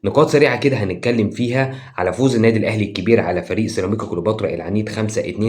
نقاط سريعة كده هنتكلم فيها على فوز النادي الأهلي الكبير على فريق سيراميكا كليوباترا العنيد 5-2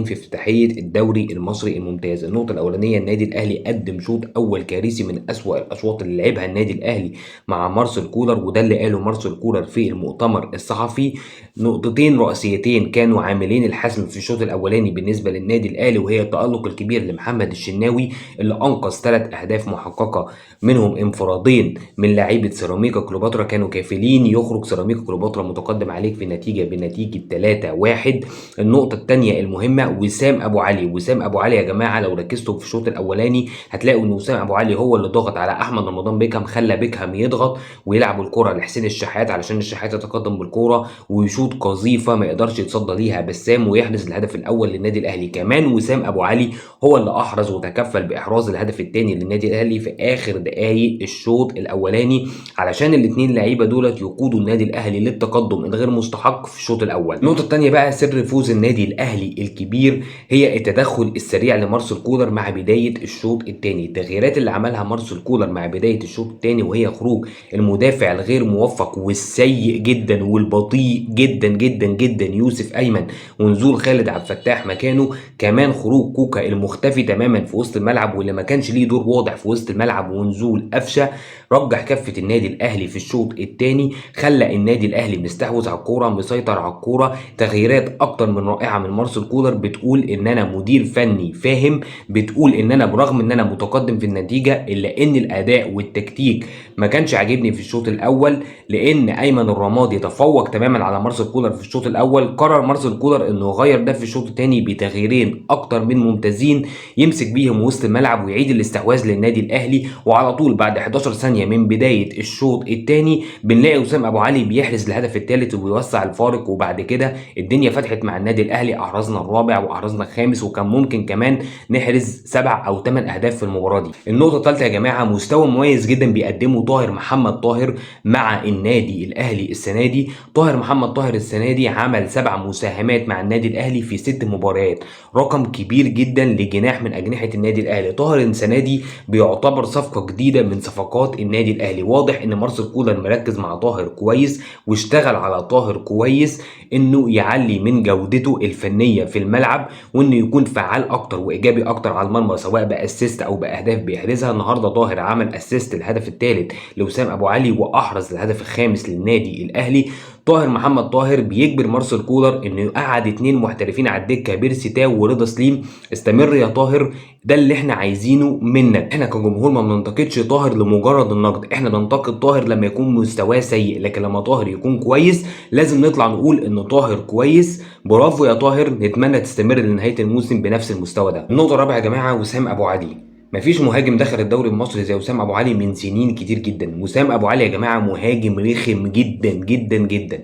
في افتتاحية الدوري المصري الممتاز. النقطة الأولانية، النادي الأهلي قدم شوط أول كارثي من أسوأ الأشواط اللي لعبها النادي الأهلي مع مارسيل كولر، وده اللي قاله مارسيل كولر في المؤتمر الصحفي. نقطتين رئيسيتين كانوا عاملين الحسم في الشوط الأولاني بالنسبة للنادي الأهلي، وهي التألق الكبير لمحمد الشناوي اللي أنقذ 3 أهداف محققة، منهم انفرادين من لاعيبة سيراميكا كليوباترا كانوا كافلين يخرج سيراميكا كليوباترا متقدم عليك في النتيجة بنتيجة 3-1. النقطة الثانية المهمة، وسام أبو علي. وسام أبو علي يا جماعة لو ركزتوا في الشوط الأولاني هتلاقوا إن وسام أبو علي هو اللي ضغط على أحمد رمضان بيكهام، خلى بيكهام يضغط ويلعب الكرة لحسين الشحات علشان الشحات يتقدم بالكرة ويشوط قذيفة ما يقدرش يتصدى ليها بسام ويحرز الهدف الأول للنادي الأهلي. كمان وسام أبو علي هو اللي أحرز وتكفل بإحراز الهدف الثاني للنادي الأهلي في آخر دقايق الشوط الأولاني، علشان الاثنين لعيبه دولت يقودوا النادي الاهلي للتقدم الغير مستحق في الشوط الاول. النقطه الثانيه بقى، سر فوز النادي الاهلي الكبير هي التدخل السريع لمارسيل كولر مع بدايه الشوط الثاني. التغييرات اللي عملها مارسيل كولر مع بدايه الشوط الثاني، وهي خروج المدافع الغير موفق والسيء جدا والبطيء جدا جدا جدا يوسف ايمن، ونزول خالد عبد الفتاح مكانه. كمان خروج كوكا المختفي تماما في وسط الملعب واللي ما كانش ليه دور واضح في وسط الملعب، ونزول قفشه رجح كفه النادي الاهلي في الشوط الثاني، خلى النادي الاهلي مستحوذ على الكوره، مسيطر على الكوره. تغييرات اكتر من رائعه من مارسيل كولر، بتقول ان انا مدير فني فاهم، بتقول ان انا برغم ان انا متقدم في النتيجه الا ان الاداء والتكتيك ما كانش عاجبني في الشوط الاول، لان ايمن الرمادي تفوق تماما على مارسيل كولر في الشوط الاول. قرر مارسيل كولر انه يغير ده في الشوط الثاني بتغييرين اكتر من ممتازين يمسك بيهم وسط الملعب ويعيد الاستحواذ للنادي الاهلي. وعلى طول بعد 11 ثانيه من بدايه الشوط الثاني بنلاقي وسام ابو علي بيحرز الهدف الثالث وبيوسع الفارق، وبعد كده الدنيا فتحت مع النادي الاهلي، احرزنا الرابع واحرزنا الخامس، وكان ممكن كمان نحرز 7 أو 8 اهداف في المباراه دي. النقطه الثالثه يا جماعه، مستوى مميز جدا بيقدمه طاهر محمد طاهر مع النادي الاهلي السنه دي. طاهر محمد طاهر السنه دي عمل 7 مساهمات مع النادي الاهلي في 6 مباريات، رقم كبير جدا لجناح من اجنحه النادي الاهلي. طاهر السنه دي بيعتبر صفقه جديده من صفقات النادي الاهلي. واضح ان مارسيل كولر مركز مع طاهر كويس واشتغل على طاهر كويس انه يعلي من جودته الفنيه في الملعب، وانه يكون فعال اكتر وايجابي اكتر على المرمى، سواء باسيست او باهداف بيحرزها. النهارده طاهر عمل اسيست الهدف الثالث لوسام ابو علي واحرز الهدف الخامس للنادي الاهلي. طاهر محمد طاهر بيجبر مارسيل كولر انه يقعد 2 محترفين على الدكه، بيرسي تاو ورضا سليم. استمر يا طاهر، ده اللي احنا عايزينه منك. احنا كجمهور ما بننتقدش طاهر لمجرد النقد، احنا بننتقد طاهر لما يكون مستواه سيء، لكن لما طاهر يكون كويس لازم نطلع نقول ان طاهر كويس. برافو يا طاهر، نتمنى تستمر لنهايه الموسم بنفس المستوى ده. النقطه الرابعه يا جماعه، وسام ابو علي. مفيش مهاجم دخل الدوري المصري زي وسام ابو علي من سنين كتير جدا. وسام ابو علي يا جماعه مهاجم رخم جدا جدا جدا،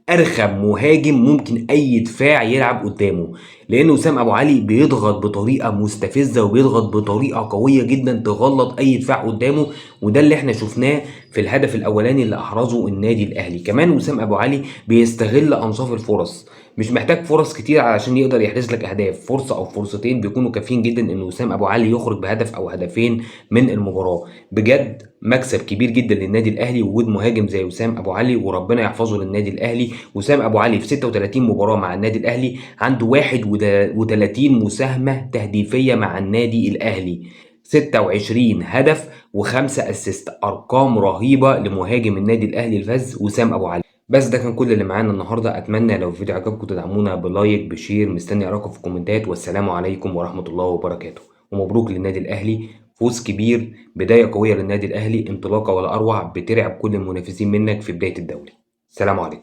ارخم مهاجم ممكن اي دفاع يلعب قدامه، لان وسام ابو علي بيضغط بطريقه مستفزه وبيضغط بطريقه قويه جدا تغلط اي دفاع قدامه، وده اللي احنا شفناه في الهدف الاولاني اللي احرزه النادي الاهلي. كمان وسام ابو علي بيستغل انصاف الفرص، مش محتاج فرص كتير علشان يقدر يحرز لك اهداف، فرصه او فرصتين بيكونوا كافيين جدا ان وسام ابو علي يخرج بهدف او هدفين من المباراه. بجد مكسب كبير جدا للنادي الاهلي وجود مهاجم زي وسام ابو علي، وربنا يحفظه للنادي الاهلي. وسام ابو علي في 36 مباراه مع النادي الاهلي عنده 31 مساهمه تهديفيه مع النادي الاهلي، 26 هدف و5 اسيست، ارقام رهيبه لمهاجم النادي الاهلي الفذ وسام ابو علي. بس ده كان كل اللي معانا النهارده. اتمنى لو الفيديو عجبكم تدعمونا بلايك بشير، مستني اراكم في الكومنتات، والسلام عليكم ورحمه الله وبركاته. ومبروك للنادي الاهلي، فوز كبير، بدايه قويه للنادي الاهلي، انطلاقه ولا اروع، بترعب كل المنافسين منك في بدايه الدوري. سلام عليكم.